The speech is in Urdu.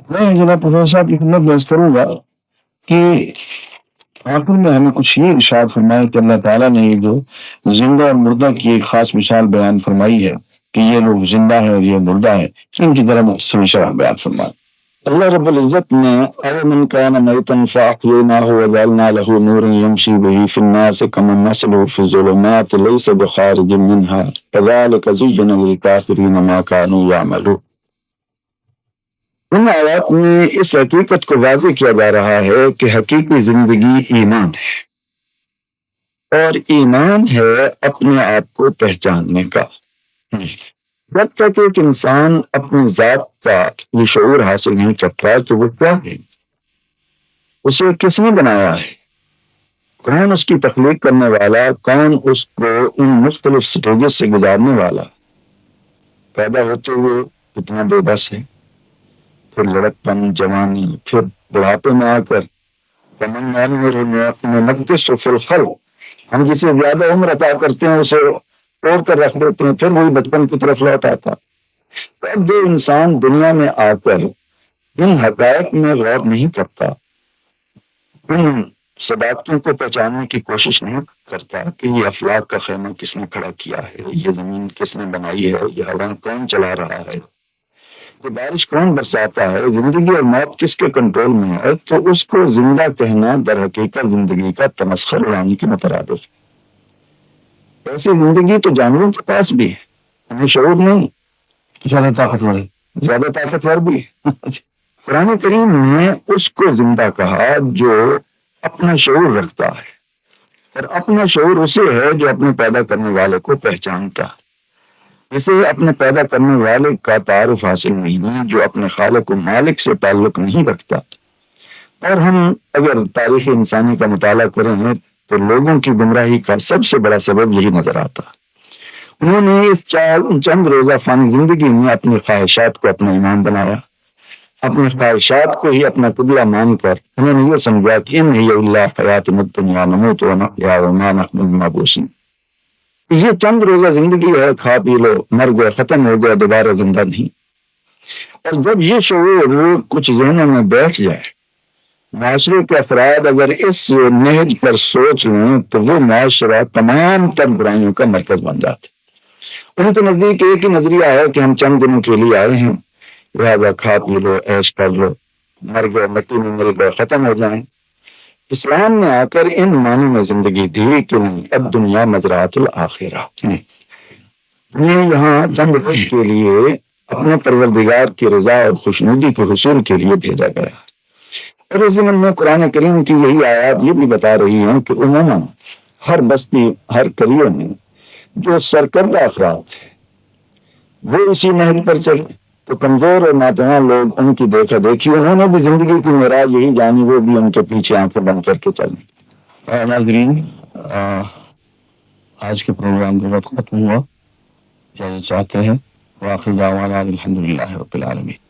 میں جناب پروفیسر صاحب کی خدمت میں عرض کروں گا کہ آخر میں ہمیں کچھ یہ ارشاد فرمایا کہ اللہ تعالیٰ نے یہ جو زندہ اور مردہ کی ایک خاص مثال بیان فرمائی ہے کہ یہ لوگ زندہ ہیں اور یہ مردہ ہیں، ان کی طرح مختصر شرح بیان فرمایا۔ اللہ رب العزت نے أَوَمَنْ كَانَ مَيْتًا فَأَحْيَيْنَاهُ وَجَعَلْنَا لَهُ نُورًا يَمْشِي بِهِ فِي النَّاسِ كَمَنْ مَثَلُهُ فِي الظُّلُمَاتِ لَيْسَ بِخَارِجٍ مِنْهَا كَذَلِكَ زُيِّنَ لِلْكَافِرِينَ مَا كَانُوا يَعْمَلُونَ۔ ان آیات میں اس حقیقت کو واضح کیا جا رہا ہے کہ حقیقی زندگی ایمان ہے، اور ایمان ہے اپنے آپ کو پہچاننے کا۔ جب تک ایک انسان اپنی ذات کا یہ شعور حاصل نہیں کرتا کہ وہ کیا ہے، اسے کس نے بنایا ہے، کون اس کی تخلیق کرنے والا، کون اس کو ان مختلف سٹیجز سے گزارنے والا، پیدا ہوتے ہوئے کتنا بے بس ہے، پھر لڑکپن، جوانی، پھر بڑھاپے میں آ کر نقص فی الخلق، ہم جسے زیادہ عمر عطا کرتے ہیں اسے توڑ کر رکھ دیتے ہیں، پھر وہی بچپن کی طرف لوٹ آتا۔ اب جو انسان دنیا میں آ کر ان حقائق میں غور نہیں کرتا، ان صداقتوں کو پہچاننے کی کوشش نہیں کرتا کہ یہ افلاک کا خیمہ کس نے کھڑا کیا ہے، یہ زمین کس نے بنائی ہے، یہ ہوا کون چلا رہا ہے، یہ بارش کون برساتا ہے، زندگی اور موت کس کے کنٹرول میں ہے، تو اس کو زندہ کہنا در حقیقت زندگی کا تمسخر اڑانے کے مترادف ہے۔ ایسی زندگی تو جانوروں کے پاس بھی ہے، ہمیں شعور نہیں، زیادہ طاقتور ہے، زیادہ طاقتور بھی ہے۔ قرآن کریم نے اس کو زندہ کہا جو اپنا شعور رکھتا ہے، اور اپنا شعور اسے ہے جو اپنے پیدا کرنے والے کو پہچانتا ہے۔ اسے اپنے پیدا کرنے والے کا تعارف حاصل نہیں ہے، جو اپنے خالق و مالک سے تعلق نہیں رکھتا۔ اور ہم اگر تاریخ انسانی کا مطالعہ کریں تو لوگوں کی گمراہی کا سب سے بڑا سبب یہی نظر آتا۔ انہوں نے اس چند روزہ فانی زندگی میں اپنی خواہشات کو اپنا ایمان بنایا، اپنی خواہشات کو ہی اپنا قبلہ مان کر انہوں نے یہ سمجھا کہ ان ہی الا حیاتنا الدنیا نموت ونحیا وما نحن بمبعوثین، یہ چند روزہ زندگی ہے، کھا پی لو، مر گئے، ختم ہو گیا، دوبارہ زندہ نہیں۔ اور جب یہ شعور کچھ ذہنوں میں بیٹھ جائے، معاشرے کے افراد اگر اس نہج پر سوچ لیں تو وہ معاشرہ تمام تر برائیوں کا مرکز بن جاتا۔ ان کے نزدیک ایک ہی نظریہ ہے کہ ہم چند دنوں کے لیے آئے ہیں، لہٰذا کھا پی لو، عیش کر لو، مر گئے، مٹی میں مل گئے، ختم ہو جائیں۔ اسلام نے آ کر ان معنی میں زندگی دی کہ اب دنیا مزرعۃ الآخرہ، یہاں چند وقت کے لیے اپنے پروردگار کی رضا اور خوشنودی کے حصول کے لیے بھیجا گیا۔ اور اس ضمن میں قرآن کریم کی یہی آیات یہ بھی بتا رہی ہیں کہ عموماً ہر بستی، ہر قریے میں جو سرکردہ افراد تھے وہ اسی نہج پر چلے، تو کمزور اور ناتواں لوگ ان کی دیکھا دیکھی انہوں نے بھی زندگی کی معراج یہی جانی، وہ بھی ان کے پیچھے آنکھیں بند کر کے چلیں۔ ناظرین، آج کے پروگرام کا وقت ختم ہوا، چاہتے ہیں واخر دعوانا الحمدللہ رب العالمین۔